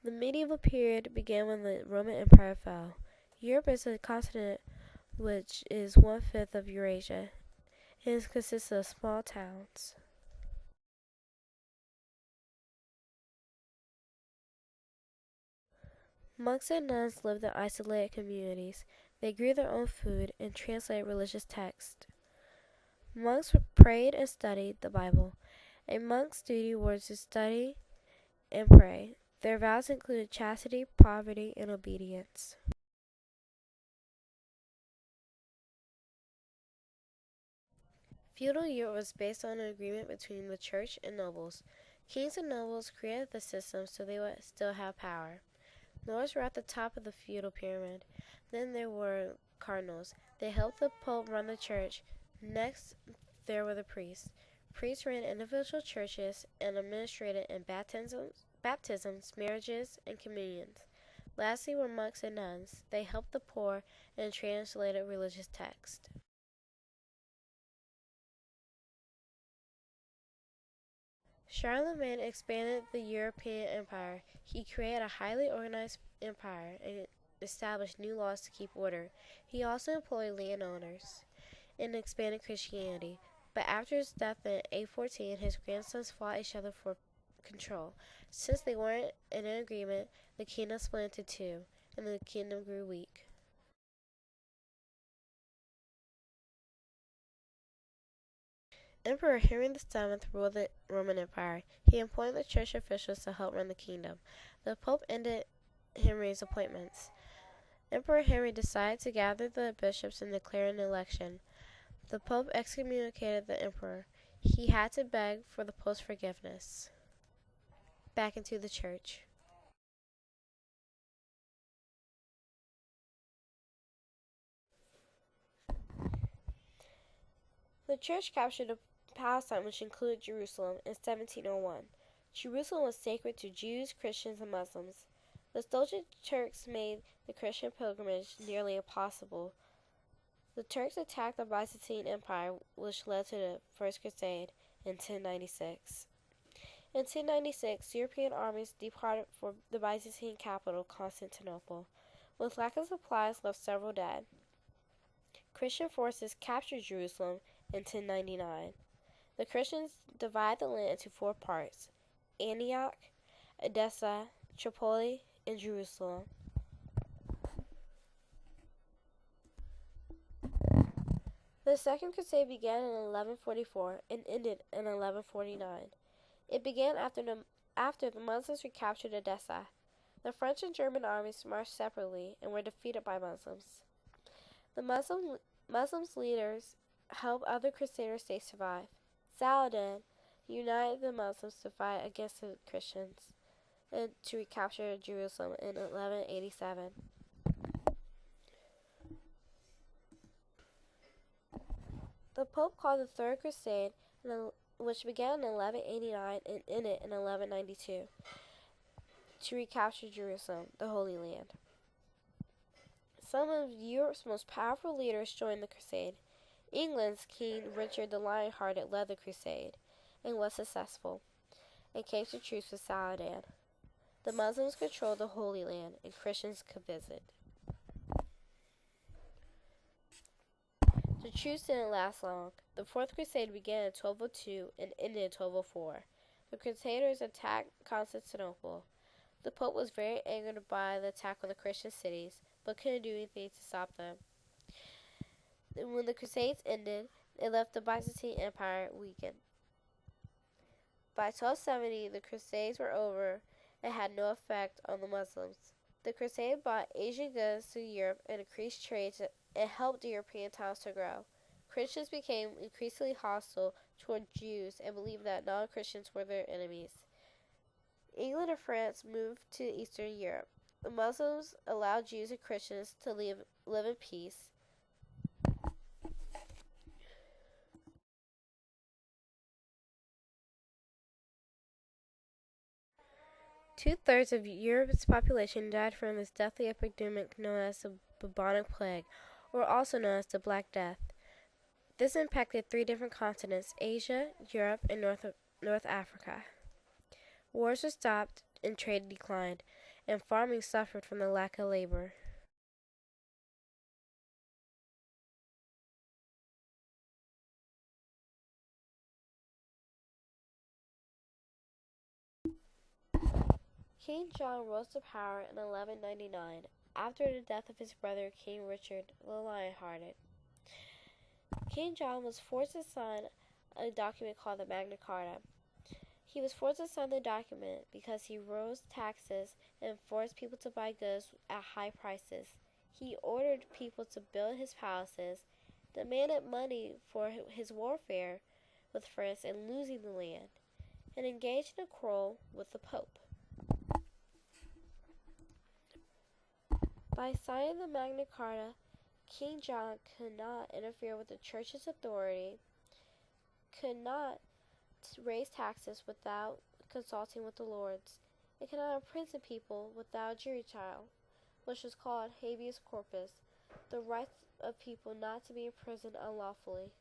The medieval period began when the Roman Empire fell. Europe is a continent which is one-fifth of Eurasia. It consists of small towns. Monks and nuns lived in isolated communities. They grew their own food and translated religious texts. Monks prayed and studied the Bible. A monk's duty was to study and pray. Their vows included chastity, poverty, and obedience. Feudal Europe was based on an agreement between the church and nobles. Kings and nobles created the system so they would still have power. Lords were at the top of the feudal pyramid. Then there were cardinals. They helped the pope run the church. Next, there were the priests. Priests ran individual churches and administrated in baptisms, marriages, and communions. Lastly were monks and nuns. They helped the poor and translated religious texts. Charlemagne expanded the European empire. He created a highly organized empire and established new laws to keep order. He also employed landowners and expanded Christianity. But after his death in 814, his grandsons fought each other for control. Since they weren't in an agreement, the kingdom split into two, and the kingdom grew weak. Emperor Henry VII ruled the Roman Empire. He appointed the church officials to help run the kingdom. The Pope ended Henry's appointments. Emperor Henry decided to gather the bishops and declare an election. The Pope excommunicated the emperor. He had to beg for the Pope's forgiveness. Back into the church. The church captured Palestine, which included Jerusalem, in 1701. Jerusalem was sacred to Jews, Christians, and Muslims. The Seljuk Turks made the Christian pilgrimage nearly impossible. The Turks attacked the Byzantine Empire, which led to the First Crusade in 1096. In 1096, European armies departed for the Byzantine capital, Constantinople, with lack of supplies left several dead. Christian forces captured Jerusalem in 1099. The Christians divided the land into four parts: Antioch, Edessa, Tripoli, and Jerusalem. The Second Crusade began in 1144 and ended in 1149. It began after the Muslims recaptured Edessa. The French and German armies marched separately and were defeated by Muslims. The Muslims leaders helped other Crusader states survive. Saladin united the Muslims to fight against the Christians and to recapture Jerusalem in 1187. The Pope called the Third Crusade, which began in 1189 and ended in 1192, to recapture Jerusalem, the Holy Land. Some of Europe's most powerful leaders joined the crusade. England's King Richard the Lionhearted led the crusade and was successful and came to truce with Saladin. The Muslims controlled the Holy Land and Christians could visit. The truce didn't last long. The Fourth Crusade began in 1202 and ended in 1204. The Crusaders attacked Constantinople. The Pope was very angered by the attack on the Christian cities, but couldn't do anything to stop them. When the Crusades ended, it left the Byzantine Empire weakened. By 1270, the Crusades were over and had no effect on the Muslims. The Crusade brought Asian goods to Europe and increased trade and helped European towns to grow. Christians became increasingly hostile toward Jews and believed that non-Christians were their enemies. England and France moved to Eastern Europe. The Muslims allowed Jews and Christians to live in peace. Two-thirds of Europe's population died from this deathly epidemic known as the bubonic plague, or also known as the Black Death. This impacted three different continents: Asia, Europe, and North Africa. Wars were stopped and trade declined. and farming suffered from the lack of labor. King John rose to power in 1199 after the death of his brother King Richard the Lionhearted. King John was forced to sign a document called the Magna Carta. He was forced to sign the document because he rose taxes and forced people to buy goods at high prices. He ordered people to build his palaces, demanded money for his warfare with France and losing the land, and engaged in a quarrel with the Pope. By signing the Magna Carta, King John could not interfere with the church's authority, could not raise taxes without consulting with the lords, and could not imprison people without a jury trial, which was called habeas corpus, the right of people not to be imprisoned unlawfully.